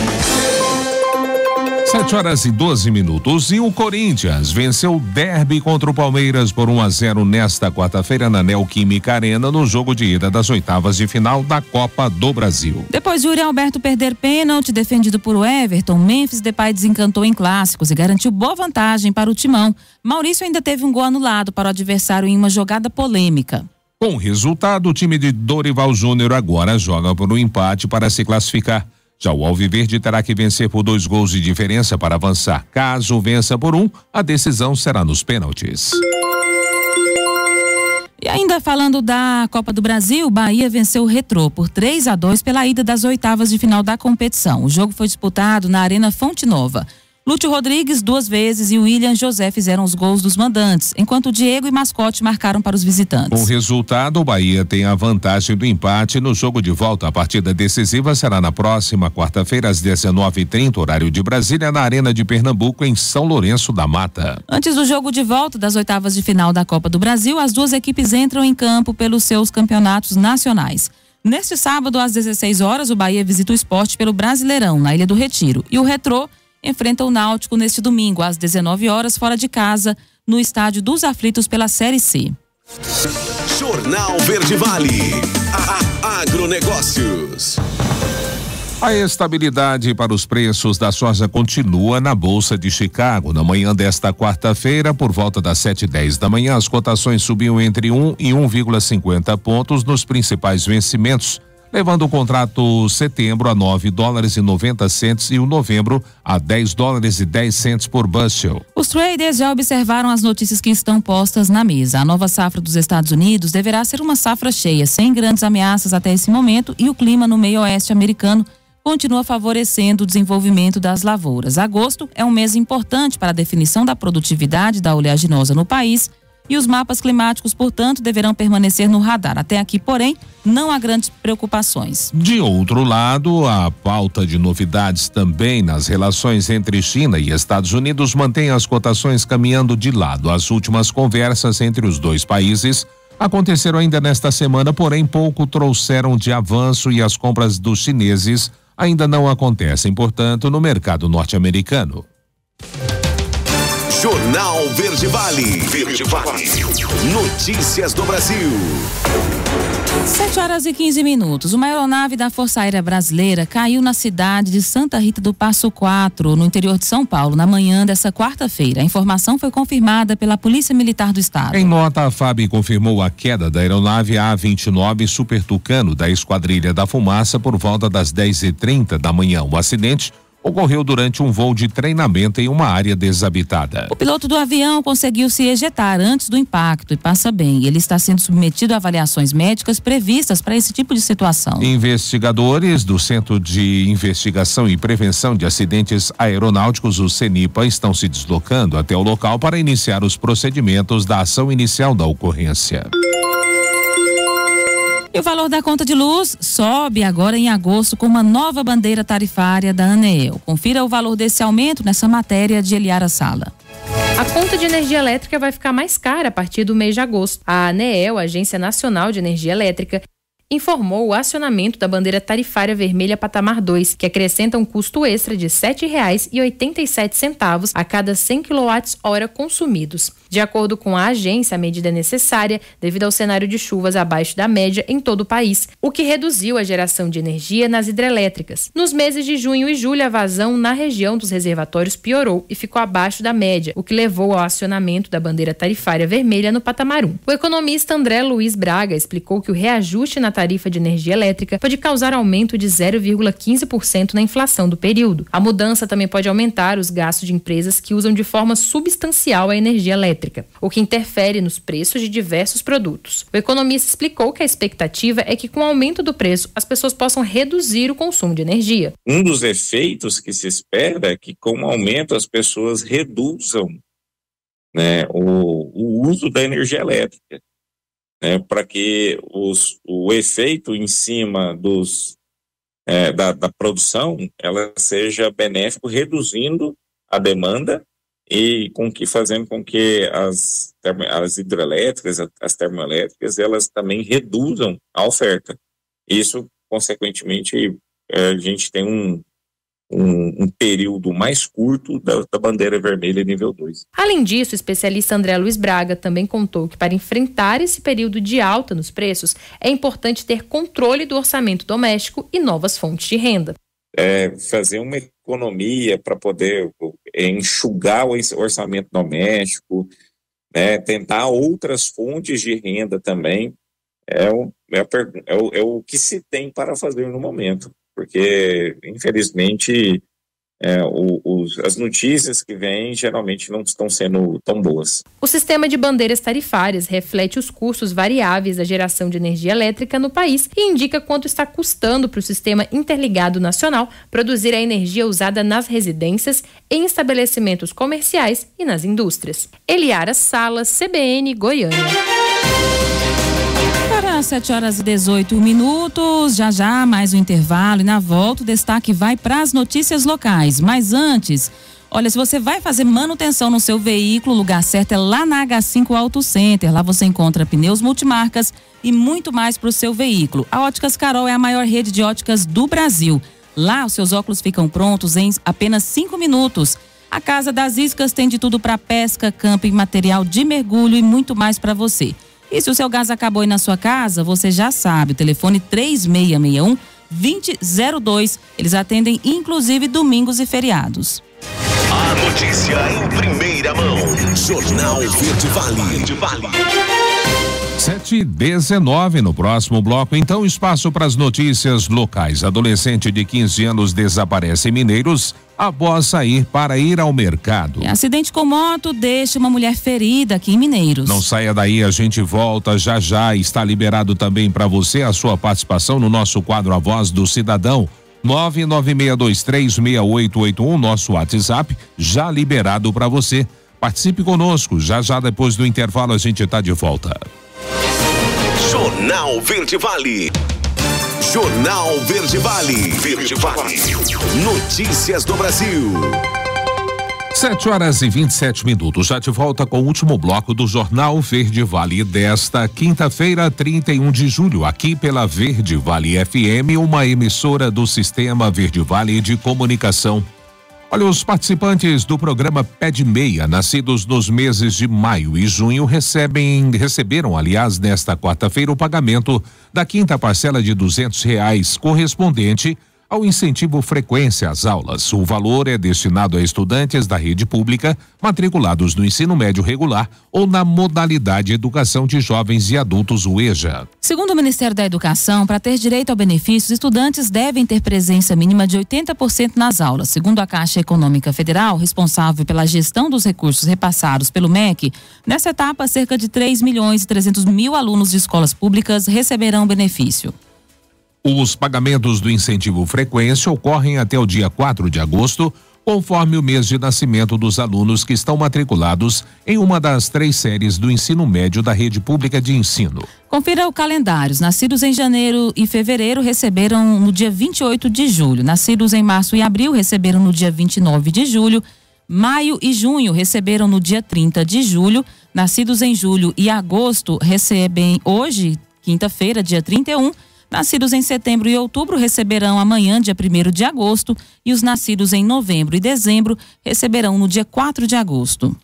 7h12. E o Corinthians venceu o derby contra o Palmeiras por 1-0 nesta quarta-feira na Neoquímica Arena, no jogo de ida das oitavas de final da Copa do Brasil. Depois de Yuri Alberto perder pênalti defendido por Everton, Memphis Depay desencantou em clássicos e garantiu boa vantagem para o Timão. Maurício ainda teve um gol anulado para o adversário em uma jogada polêmica. Com o resultado, o time de Dorival Júnior agora joga por um empate para se classificar. Já o Alviverde terá que vencer por 2 gols de diferença para avançar. Caso vença por 1, a decisão será nos pênaltis. E ainda falando da Copa do Brasil, Bahia venceu o Retrô por 3-2 pela ida das oitavas de final da competição. O jogo foi disputado na Arena Fonte Nova. Lúcio Rodrigues 2 vezes e o William José fizeram os gols dos mandantes, enquanto Diego e Mascote marcaram para os visitantes. Com o resultado, o Bahia tem a vantagem do empate no jogo de volta. A partida decisiva será na próxima quarta-feira às 19h30, horário de Brasília, na Arena de Pernambuco, em São Lourenço da Mata. Antes do jogo de volta das oitavas de final da Copa do Brasil, as duas equipes entram em campo pelos seus campeonatos nacionais. Neste sábado, às 16 horas, o Bahia visita o Sport pelo Brasileirão, na Ilha do Retiro, e o Retrô enfrenta o Náutico neste domingo, às 19 horas, fora de casa, no Estádio dos Aflitos pela Série C. Jornal Verde Vale. Agronegócios. A estabilidade para os preços da soja continua na Bolsa de Chicago. Na manhã desta quarta-feira, por volta das 7h10 da manhã, as cotações subiam entre 1 e 1,50 pontos nos principais vencimentos, levando o contrato setembro a $9,90 e o novembro a $10,10 por bushel. Os traders já observaram as notícias que estão postas na mesa. A nova safra dos Estados Unidos deverá ser uma safra cheia, sem grandes ameaças até esse momento, e o clima no meio oeste americano continua favorecendo o desenvolvimento das lavouras. Agosto é um mês importante para a definição da produtividade da oleaginosa no país, e os mapas climáticos, portanto, deverão permanecer no radar. Até aqui, porém, não há grandes preocupações. De outro lado, a pauta de novidades também nas relações entre China e Estados Unidos mantém as cotações caminhando de lado. As últimas conversas entre os dois países aconteceram ainda nesta semana, porém pouco trouxeram de avanço e as compras dos chineses ainda não acontecem, portanto, no mercado norte-americano. Jornal Verde Vale. Verde Vale. Notícias do Brasil. 7h15. Uma aeronave da Força Aérea Brasileira caiu na cidade de Santa Rita do Passo Quatro, no interior de São Paulo, na manhã dessa quarta-feira. A informação foi confirmada pela Polícia Militar do Estado. Em nota, a FAB confirmou a queda da aeronave A29 Super Tucano da Esquadrilha da Fumaça por volta das 10h30 da manhã. O acidente ocorreu durante um voo de treinamento em uma área desabitada. O piloto do avião conseguiu se ejetar antes do impacto e passa bem. Ele está sendo submetido a avaliações médicas previstas para esse tipo de situação. Investigadores do Centro de Investigação e Prevenção de Acidentes Aeronáuticos, o CENIPA, estão se deslocando até o local para iniciar os procedimentos da ação inicial da ocorrência. E o valor da conta de luz sobe agora em agosto com uma nova bandeira tarifária da ANEEL. Confira o valor desse aumento nessa matéria de Eliara Sala. A conta de energia elétrica vai ficar mais cara a partir do mês de agosto. A ANEEL, Agência Nacional de Energia Elétrica, informou o acionamento da bandeira tarifária vermelha patamar 2, que acrescenta um custo extra de R$ 7,87 a cada 100 kWh consumidos. De acordo com a agência, a medida é necessária devido ao cenário de chuvas abaixo da média em todo o país, o que reduziu a geração de energia nas hidrelétricas. Nos meses de junho e julho, a vazão na região dos reservatórios piorou e ficou abaixo da média, o que levou ao acionamento da bandeira tarifária vermelha no patamar 1. O economista André Luiz Braga explicou que o reajuste na tarifa de energia elétrica pode causar aumento de 0,15% na inflação do período. A mudança também pode aumentar os gastos de empresas que usam de forma substancial a energia elétrica, o que interfere nos preços de diversos produtos. O economista explicou que a expectativa é que com o aumento do preço as pessoas possam reduzir o consumo de energia. Um dos efeitos que se espera é que com o aumento as pessoas reduzam, né, o uso da energia elétrica, né, para que o efeito em cima da produção ela seja benéfico, reduzindo a demanda e fazendo com que as hidrelétricas, as termoelétricas, elas também reduzam a oferta. Isso, consequentemente, a gente tem um período mais curto da bandeira vermelha nível 2. Além disso, o especialista André Luiz Braga também contou que para enfrentar esse período de alta nos preços, é importante ter controle do orçamento doméstico e novas fontes de renda. Fazer uma economia para poder enxugar o orçamento doméstico, né, tentar outras fontes de renda também, é o que se tem para fazer no momento, porque infelizmente as notícias que vêm geralmente não estão sendo tão boas. O sistema de bandeiras tarifárias reflete os custos variáveis da geração de energia elétrica no país e indica quanto está custando para o Sistema Interligado Nacional produzir a energia usada nas residências, em estabelecimentos comerciais e nas indústrias. Eliara Sala, CBN, Goiânia. Para 7h18, já mais um intervalo e na volta o destaque vai para as notícias locais. Mas antes, olha, se você vai fazer manutenção no seu veículo, o lugar certo é lá na H5 Auto Center. Lá você encontra pneus multimarcas e muito mais para o seu veículo. A Óticas Carol é a maior rede de óticas do Brasil. Lá os seus óculos ficam prontos em apenas 5 minutos. A Casa das Iscas tem de tudo para pesca, camping, material de mergulho e muito mais para você. E se o seu gás acabou aí na sua casa, você já sabe, o telefone 3661-2002. Eles atendem inclusive domingos e feriados. A notícia em primeira mão. Jornal Verde Vale. 7h19 no próximo bloco, então espaço para as notícias locais. Adolescente de 15 anos desaparece em Mineiros após sair para ir ao mercado. Acidente com moto deixa uma mulher ferida aqui em Mineiros. Não saia daí, a gente volta já. Está liberado também para você a sua participação no nosso quadro A Voz do Cidadão. 996236881, nosso WhatsApp, já liberado para você. Participe conosco, já depois do intervalo a gente está de volta. Jornal Verde Vale. Jornal Verde Vale. Verde Vale. Notícias do Brasil. 7h27. Já de volta com o último bloco do Jornal Verde Vale desta quinta-feira, 31 de julho, aqui pela Verde Vale FM, uma emissora do Sistema Verde Vale de Comunicação. Olha, os participantes do programa Pé de Meia, nascidos nos meses de maio e junho, receberam, aliás, nesta quarta-feira, o pagamento da quinta parcela de R$200, correspondente ao incentivo frequência às aulas. O valor é destinado a estudantes da rede pública matriculados no ensino médio regular ou na modalidade Educação de Jovens e Adultos, o EJA. Segundo o Ministério da Educação, para ter direito ao benefício, os estudantes devem ter presença mínima de 80% nas aulas. Segundo a Caixa Econômica Federal, responsável pela gestão dos recursos repassados pelo MEC, nessa etapa, cerca de 3.300.000 alunos de escolas públicas receberão benefício. Os pagamentos do incentivo frequência ocorrem até o dia 4 de agosto, conforme o mês de nascimento dos alunos que estão matriculados em uma das 3 séries do ensino médio da rede pública de ensino. Confira o calendário. Os nascidos em janeiro e fevereiro receberam no dia 28 de julho. Nascidos em março e abril receberam no dia 29 de julho. Maio e junho receberam no dia 30 de julho. Nascidos em julho e agosto recebem hoje, quinta-feira, dia 31. Nascidos em setembro e outubro receberão amanhã, dia 1º de agosto, e os nascidos em novembro e dezembro receberão no dia 4 de agosto.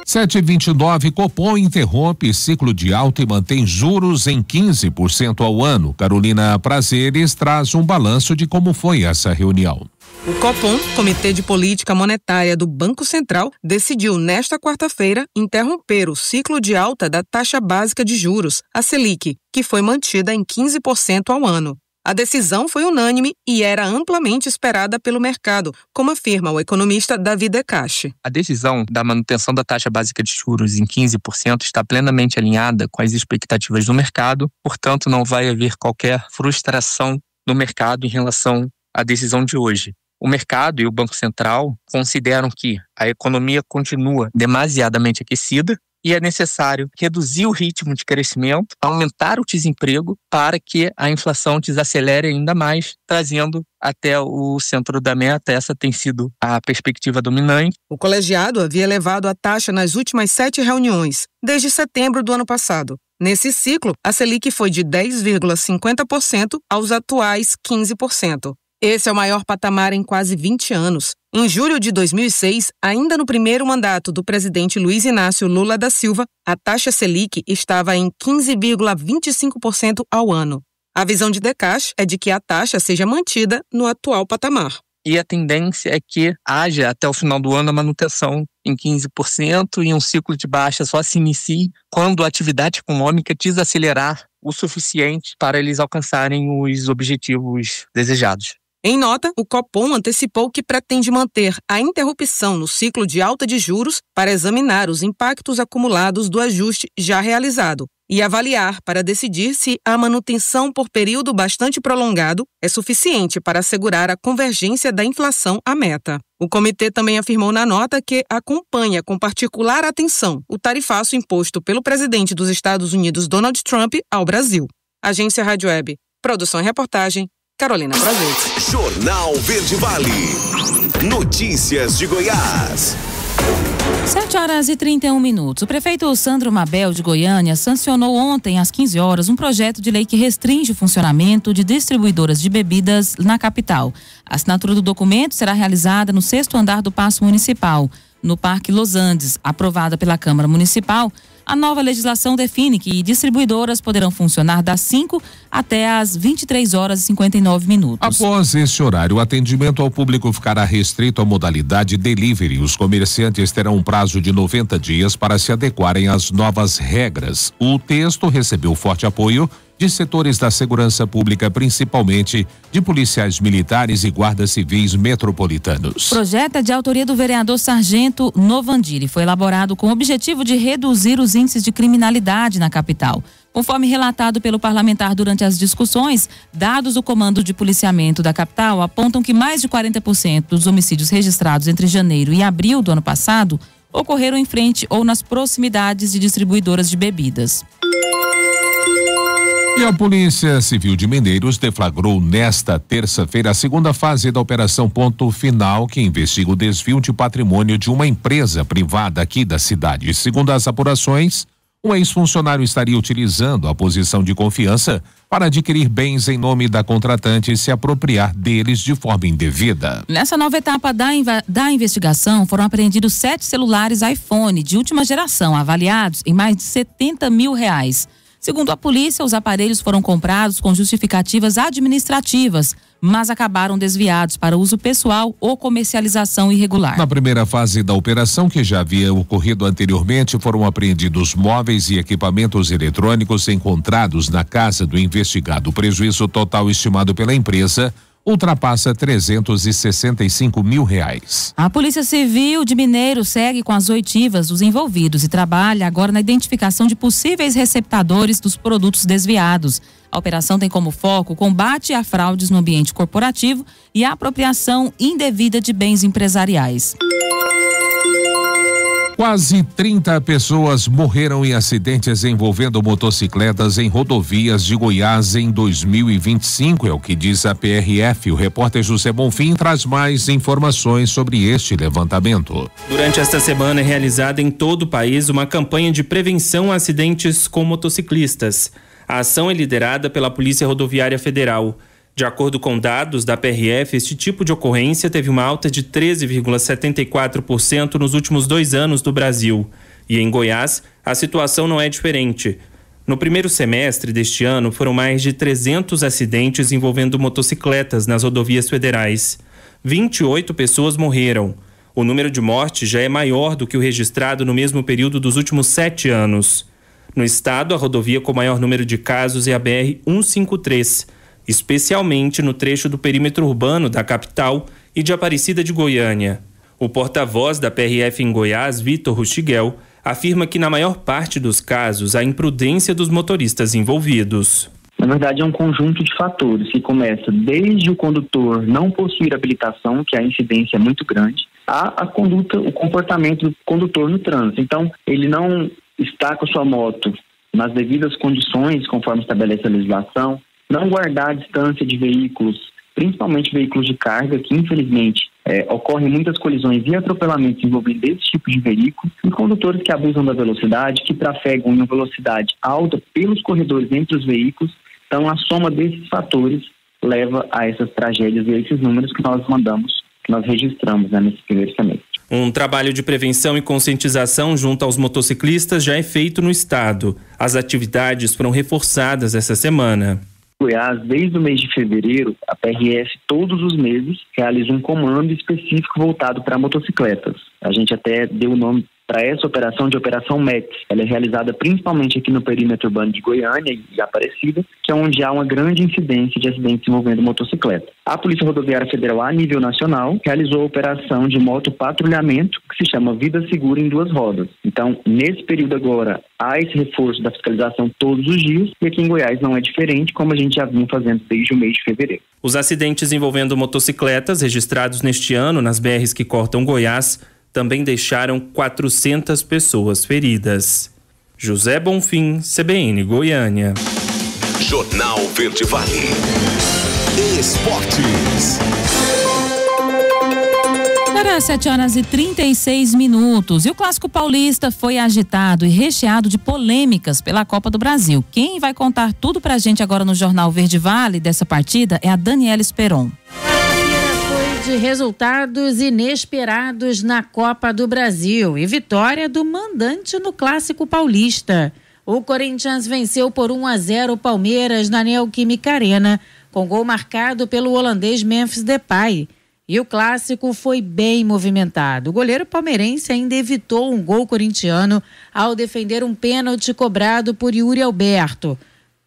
7h29, Copom interrompe ciclo de alta e mantém juros em 15% ao ano. Carolina Prazeres traz um balanço de como foi essa reunião. O Copom, Comitê de Política Monetária do Banco Central, decidiu nesta quarta-feira interromper o ciclo de alta da taxa básica de juros, a Selic, que foi mantida em 15% ao ano. A decisão foi unânime e era amplamente esperada pelo mercado, como afirma o economista Davi Decache. A decisão da manutenção da taxa básica de juros em 15% está plenamente alinhada com as expectativas do mercado, portanto não vai haver qualquer frustração no mercado em relação à decisão de hoje. O mercado e o Banco Central consideram que a economia continua demasiadamente aquecida e é necessário reduzir o ritmo de crescimento, aumentar o desemprego para que a inflação desacelere ainda mais, trazendo até o centro da meta. Essa tem sido a perspectiva dominante. O colegiado havia elevado a taxa nas últimas 7 reuniões, desde setembro do ano passado. Nesse ciclo, a Selic foi de 10,50% aos atuais 15%. Esse é o maior patamar em quase 20 anos. Em julho de 2006, ainda no primeiro mandato do presidente Luiz Inácio Lula da Silva, a taxa Selic estava em 15,25% ao ano. A visão de Decache é de que a taxa seja mantida no atual patamar. E a tendência é que haja até o final do ano a manutenção em 15% e um ciclo de baixa só se inicie quando a atividade econômica desacelerar o suficiente para eles alcançarem os objetivos desejados. Em nota, o Copom antecipou que pretende manter a interrupção no ciclo de alta de juros para examinar os impactos acumulados do ajuste já realizado e avaliar para decidir se a manutenção por período bastante prolongado é suficiente para assegurar a convergência da inflação à meta. O comitê também afirmou na nota que acompanha com particular atenção o tarifaço imposto pelo presidente dos Estados Unidos, Donald Trump, ao Brasil. Agência Rádio Web. Produção e reportagem, Carolina Prazeres. Jornal Verde Vale. Notícias de Goiás. 7h31. O prefeito Sandro Mabel de Goiânia sancionou ontem às 15 horas um projeto de lei que restringe o funcionamento de distribuidoras de bebidas na capital. A assinatura do documento será realizada no 6º andar do Paço Municipal, no Parque Los Andes. Aprovada pela Câmara Municipal, a nova legislação define que distribuidoras poderão funcionar das 5 até às 23h59. Após esse horário, o atendimento ao público ficará restrito à modalidade delivery. Os comerciantes terão um prazo de 90 dias para se adequarem às novas regras. O texto recebeu forte apoio de setores da segurança pública, principalmente de policiais militares e guardas civis metropolitanos. O projeto é de autoria do vereador Sargento Novandiri. Foi elaborado com o objetivo de reduzir os índices de criminalidade na capital. Conforme relatado pelo parlamentar durante as discussões, dados do Comando de Policiamento da capital apontam que mais de 40% dos homicídios registrados entre janeiro e abril do ano passado ocorreram em frente ou nas proximidades de distribuidoras de bebidas. E E a Polícia Civil de Mineiros deflagrou nesta terça-feira a segunda fase da Operação Ponto Final, que investiga o desvio de patrimônio de uma empresa privada aqui da cidade. Segundo as apurações, o ex-funcionário estaria utilizando a posição de confiança para adquirir bens em nome da contratante e se apropriar deles de forma indevida. Nessa nova etapa da investigação, foram apreendidos 7 celulares iPhone de última geração, avaliados em mais de R$70 mil. Segundo a polícia, os aparelhos foram comprados com justificativas administrativas, mas acabaram desviados para uso pessoal ou comercialização irregular. Na primeira fase da operação, que já havia ocorrido anteriormente, foram apreendidos móveis e equipamentos eletrônicos encontrados na casa do investigado. O prejuízo total estimado pela empresa ultrapassa R$365 mil. A Polícia Civil de Mineiros segue com as oitivas dos envolvidos e trabalha agora na identificação de possíveis receptadores dos produtos desviados. A operação tem como foco o combate a fraudes no ambiente corporativo e a apropriação indevida de bens empresariais. Quase 30 pessoas morreram em acidentes envolvendo motocicletas em rodovias de Goiás em 2025, é o que diz a PRF. O repórter José Bonfim traz mais informações sobre este levantamento. Durante esta semana é realizada em todo o país uma campanha de prevenção a acidentes com motociclistas. A ação é liderada pela Polícia Rodoviária Federal. De acordo com dados da PRF, este tipo de ocorrência teve uma alta de 13,74% nos últimos 2 anos no Brasil. E em Goiás, a situação não é diferente. No primeiro semestre deste ano, foram mais de 300 acidentes envolvendo motocicletas nas rodovias federais. 28 pessoas morreram. O número de mortes já é maior do que o registrado no mesmo período dos últimos 7 anos. No estado, a rodovia com maior número de casos é a BR-153, especialmente no trecho do perímetro urbano da capital e de Aparecida de Goiânia. O porta-voz da PRF em Goiás, Vitor Rustiguel, afirma que na maior parte dos casos há imprudência dos motoristas envolvidos. Na verdade, é um conjunto de fatores que começa desde o condutor não possuir habilitação, que a incidência é muito grande, a conduta, o comportamento do condutor no trânsito. Então, ele não está com a sua moto nas devidas condições, conforme estabelece a legislação, não guardar a distância de veículos, principalmente veículos de carga, que infelizmente ocorrem muitas colisões e atropelamentos envolvendo esse tipo de veículo, e condutores que abusam da velocidade, que trafegam em uma velocidade alta pelos corredores entre os veículos. Então, a soma desses fatores leva a essas tragédias e a esses números que nós registramos nesse primeiro semestre. Um trabalho de prevenção e conscientização junto aos motociclistas já é feito no estado. As atividades foram reforçadas essa semana. Goiás, desde o mês de fevereiro, a PRF todos os meses realiza um comando específico voltado para motocicletas. A gente até deu o nome para essa operação de Operação MET. Ela é realizada principalmente aqui no perímetro urbano de Goiânia e Aparecida, que é onde há uma grande incidência de acidentes envolvendo motocicleta. A Polícia Rodoviária Federal, a nível nacional, realizou a operação de motopatrulhamento, que se chama Vida Segura em 2 rodas. Então, nesse período agora, há esse reforço da fiscalização todos os dias, e aqui em Goiás não é diferente, como a gente já vinha fazendo desde o mês de fevereiro. Os acidentes envolvendo motocicletas registrados neste ano nas BRs que cortam Goiás também deixaram 400 pessoas feridas. José Bonfim, CBN Goiânia. Jornal Verde Vale. Esportes. Agora 7h36. E o Clássico Paulista foi agitado e recheado de polêmicas pela Copa do Brasil. Quem vai contar tudo pra gente agora no Jornal Verde Vale dessa partida é a Daniela Esperon. De resultados inesperados na Copa do Brasil e vitória do mandante no Clássico Paulista. O Corinthians venceu por 1-0 o Palmeiras na Neoquímica Arena, com gol marcado pelo holandês Memphis Depay. E o clássico foi bem movimentado. O goleiro palmeirense ainda evitou um gol corintiano ao defender um pênalti cobrado por Yuri Alberto.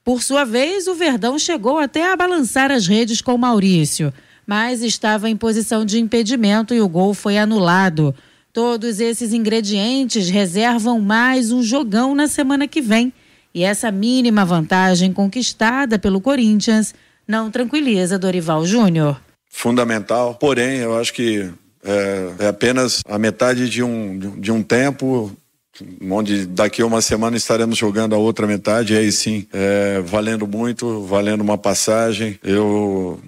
Por sua vez, o Verdão chegou até a balançar as redes com Maurício, mas estava em posição de impedimento e o gol foi anulado. Todos esses ingredientes reservam mais um jogão na semana que vem. E essa mínima vantagem conquistada pelo Corinthians não tranquiliza Dorival Júnior. Fundamental, porém, eu acho que é apenas a metade de um tempo onde daqui a uma semana estaremos jogando a outra metade, e aí sim, valendo muito, valendo uma passagem. Eu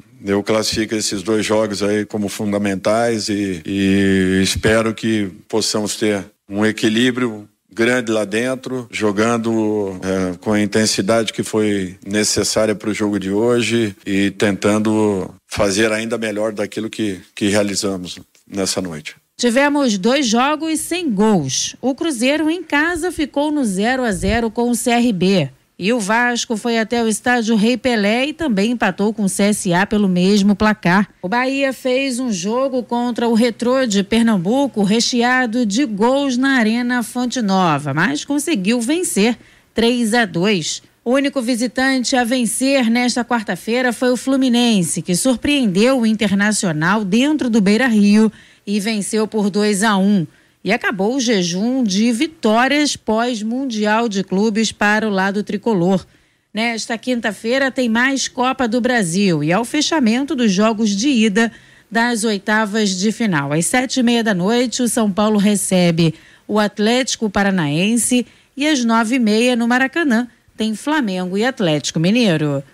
classifico esses 2 jogos aí como fundamentais e espero que possamos ter um equilíbrio grande lá dentro, jogando com a intensidade que foi necessária para o jogo de hoje e tentando fazer ainda melhor daquilo que realizamos nessa noite. Tivemos 2 jogos sem gols. O Cruzeiro em casa ficou no 0-0 com o CRB. E o Vasco foi até o estádio Rei Pelé e também empatou com o CSA pelo mesmo placar. O Bahia fez um jogo contra o Retrô de Pernambuco recheado de gols na Arena Fonte Nova, mas conseguiu vencer 3-2. O único visitante a vencer nesta quarta-feira foi o Fluminense, que surpreendeu o Internacional dentro do Beira-Rio e venceu por 2-1. E acabou o jejum de vitórias pós-Mundial de Clubes para o lado tricolor. Nesta quinta-feira tem mais Copa do Brasil e ao fechamento dos jogos de ida das oitavas de final. Às 7h30 da noite, o São Paulo recebe o Atlético Paranaense e às 9h30 no Maracanã tem Flamengo e Atlético Mineiro.